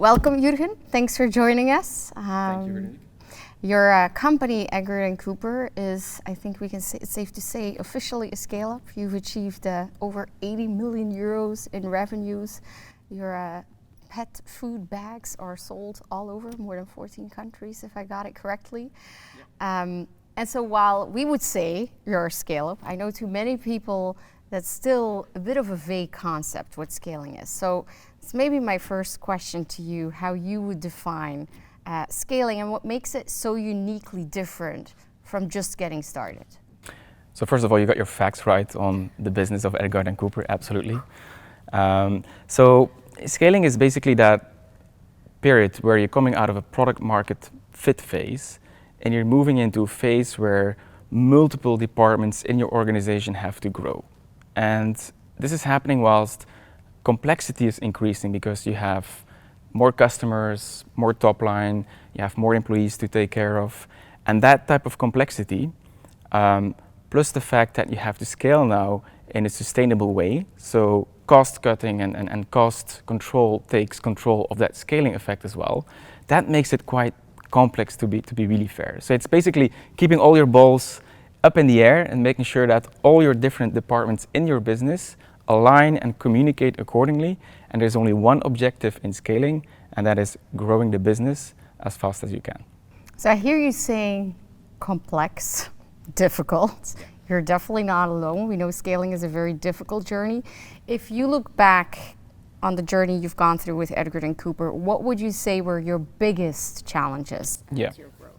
Welcome, Jurgen. Thanks for joining us. Thank you, Vlerick. Your company, Edgard Cooper, is, I think we can say, it's safe to say, officially a scale-up. You've achieved over 80 million euros in revenues. Your pet food bags are sold all over, more than 14 countries, if I got it correctly. Yep. And so while we would say you're a scale-up, I know to many people that's still a bit of a vague concept what scaling is. So it's maybe my first question to you, how you would define scaling and what makes it so uniquely different from just getting started. So first of all, you got your facts right on the business of Edgard Cooper, absolutely. So scaling is basically that period where you're coming out of a product market fit phase and you're moving into a phase where multiple departments in your organization have to grow. And this is happening whilst complexity is increasing because you have more customers, more top line, you have more employees to take care of. And that type of complexity, plus the fact that you have to scale now in a sustainable way, so cost cutting and cost control takes control of that scaling effect as well, that makes it quite complex to be really fair. So it's basically keeping all your balls up in the air and making sure that all your different departments in your business align and communicate accordingly. And there's only one objective in scaling, and that is growing the business as fast as you can. So I hear you saying complex, difficult. You're definitely not alone. We know scaling is a very difficult journey. If you look back on the journey you've gone through with Edgard Cooper, what would you say were your biggest challenges to your growth?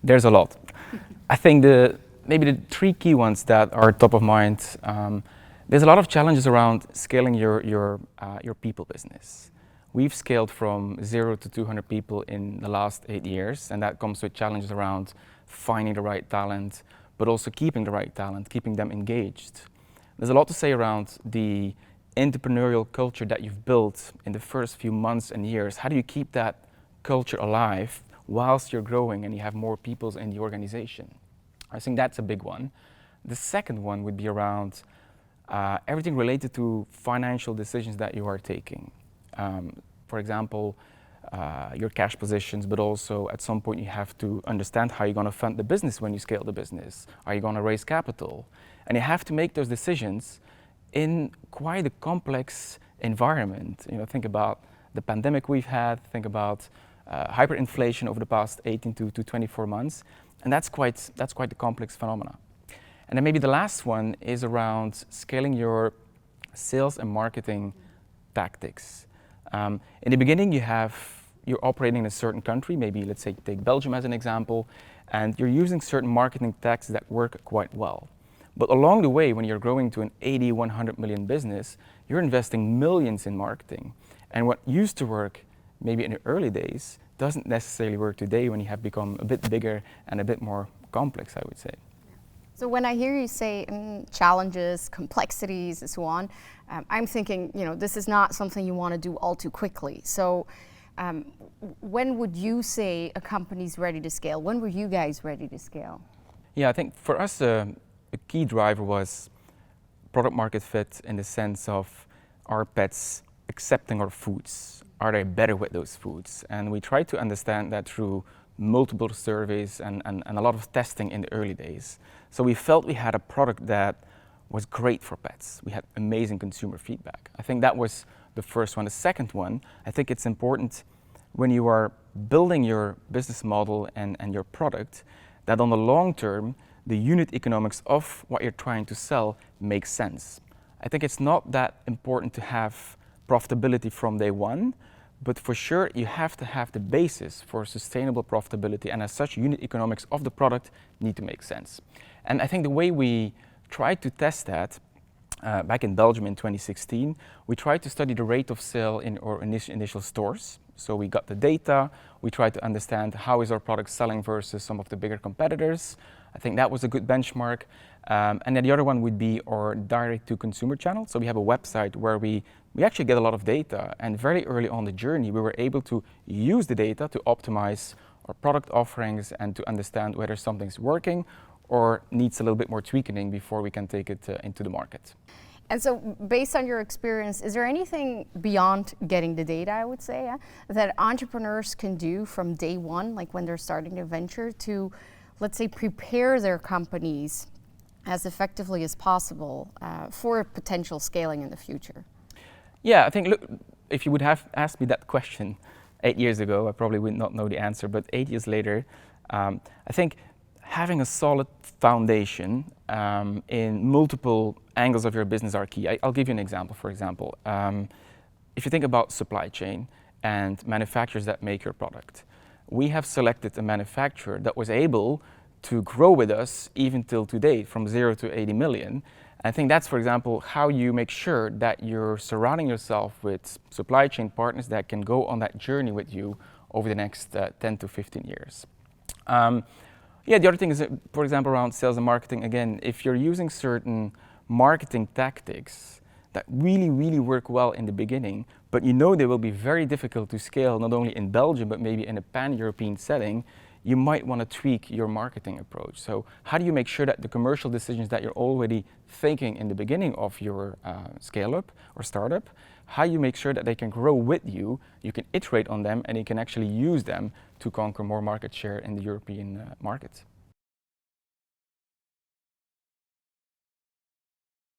There's a lot. I think maybe the three key ones that are top of mind. There's a lot of challenges around scaling your people business. We've scaled from 0 to 200 people in the last 8 years, and that comes with challenges around finding the right talent, but also keeping the right talent, keeping them engaged. There's a lot to say around the entrepreneurial culture that you've built in the first few months and years. How do you keep that culture alive whilst you're growing and you have more people in the organization? I think that's a big one. The second one would be around everything related to financial decisions that you are taking. For example, your cash positions, but also at some point you have to understand how you're going to fund the business when you scale the business. Are you going to raise capital? And you have to make those decisions in quite a complex environment. You know, think about the pandemic we've had, think about hyperinflation over the past 18 to 24 months. And that's quite a complex phenomenon. And then maybe the last one is around scaling your sales and marketing tactics. In the beginning, you're operating in a certain country, maybe let's say take Belgium as an example, and you're using certain marketing tactics that work quite well. But along the way, when you're growing to an 80, 100 million business, you're investing millions in marketing. And what used to work maybe in the early days doesn't necessarily work today when you have become a bit bigger and a bit more complex, I would say. So when I hear you say challenges, complexities, and so on, I'm thinking, this is not something you want to do all too quickly. So when would you say a company's ready to scale? When were you guys ready to scale? Yeah, I think for us, a key driver was product market fit in the sense of our pets accepting our foods. Are they better with those foods? And we tried to understand that through multiple surveys and a lot of testing in the early days. So we felt we had a product that was great for pets. We had amazing consumer feedback. I think that was the first one. The second one, I think it's important when you are building your business model and your product, that on the long term, the unit economics of what you're trying to sell makes sense. I think it's not that important to have profitability from day one, but for sure you have to have the basis for sustainable profitability, and as such unit economics of the product need to make sense. And I think the way we tried to test that back in Belgium in 2016, we tried to study the rate of sale in our initial stores. So we got the data, we tried to understand how is our product selling versus some of the bigger competitors. I think that was a good benchmark. And then the other one would be our direct-to-consumer channel. So we have a website where we actually get a lot of data, and very early on the journey we were able to use the data to optimize our product offerings and to understand whether something's working or needs a little bit more tweaking before we can take it into the market. And so, based on your experience, is there anything beyond getting the data, I would say, that entrepreneurs can do from day one, like when they're starting a venture, to, let's say, prepare their companies as effectively as possible for potential scaling in the future? Yeah, I think, look, if you would have asked me that question 8 years ago, I probably would not know the answer, but 8 years later, I think having a solid foundation in multiple angles of your business are key. I'll give you an example, for example. If you think about supply chain and manufacturers that make your product, we have selected a manufacturer that was able to grow with us even till today, from 0 to 80 million. I think that's, for example, how you make sure that you're surrounding yourself with supply chain partners that can go on that journey with you over the next 10 to 15 years. Yeah, the other thing is, for example, around sales and marketing, again, if you're using certain marketing tactics that really work well in the beginning, but you know they will be very difficult to scale, not only in Belgium, but maybe in a pan-European setting, you might want to tweak your marketing approach. So how do you make sure that the commercial decisions that you're already thinking in the beginning of your scale-up or startup, how you make sure that they can grow with you, you can iterate on them, and you can actually use them to conquer more market share in the European market.